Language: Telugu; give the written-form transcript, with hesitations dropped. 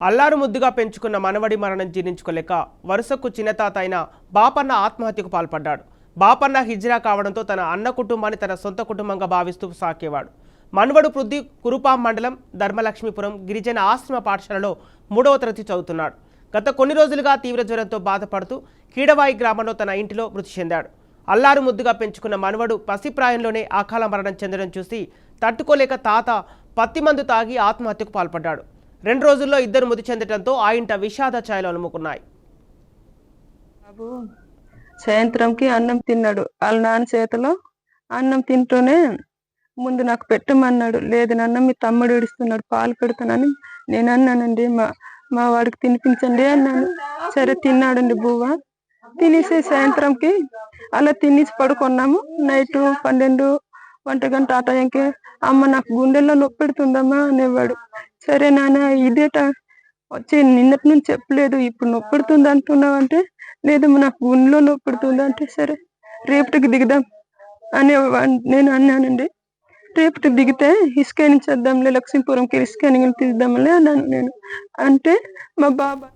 అల్లారు ముద్దుగా పెంచుకున్న మనవడి మరణం జీర్ణించుకోలేక వరుసకు చిన్నతాత అయిన బాపన్న ఆత్మహత్యకు పాల్పడ్డాడు. బాపన్న హిజ్రా కావడంతో తన అన్న కుటుంబాన్ని తన సొంత కుటుంబంగా భావిస్తూ సాకేవాడు. మనవడు పృథ్వీ కురుపాం మండలం ధర్మలక్ష్మీపురం గిరిజన ఆశ్రమ పాఠశాలలో 3వ తరగతి చదువుతున్నాడు. గత కొన్ని రోజులుగా తీవ్ర జ్వరంతో బాధపడుతూ కీడవాయి గ్రామంలో తన ఇంటిలో మృతి చెందాడు. అల్లారు ముద్దుగా పెంచుకున్న మనవడు పసిప్రాయంలోనే అకాల మరణం చెందడం చూసి తట్టుకోలేక తాత పత్తి మందు తాగి ఆత్మహత్యకు పాల్పడ్డాడు. 2 రోజుల్లో ఇద్దరు మృతి చెందడంతో ఆ ఇంట విషాద ఛాయలు అలుముకున్నాయి. బాబు సాయంత్రంకి అన్నం తిన్నాడు. వాళ్ళ నాన్న చేతిలో అన్నం తింటూనే ముందు నాకు పెట్టమన్నాడు. లేదు నాన్న మీ తమ్ముడు ఏడుస్తున్నాడు, పాలు పెడతానని నేను అన్నానండి. మా వాడికి తినిపించండి అన్నాను. సరే తిన్నాడండి బువ్వ. తినేసి సాయంత్రంకి అలా తినేసి పడుకున్నాము. నైట్ 12 1 గంట ఆ టైంకి అమ్మ నాకు గుండెల్లో నొప్పి పెడుతుందమ్మా అనేవాడు. సరే నాన్న ఇదేట వచ్చి నిన్నటి నుంచి చెప్పలేదు, ఇప్పుడు నొప్పి పెడుతుంది అంటున్నావు అంటే, లేదమ్మా నాకు గుండెలో నొప్పి పెడుతుంది అంటే, సరే రేపటికి దిగుదాం అనే నేను అన్నానండి. రేపటికి దిగితే స్కానింగ్ చేద్దాంలే, లక్ష్మీపురంకి స్కానింగ్ తీద్దాంలే అన్నాను నేను. అంటే మా బాబా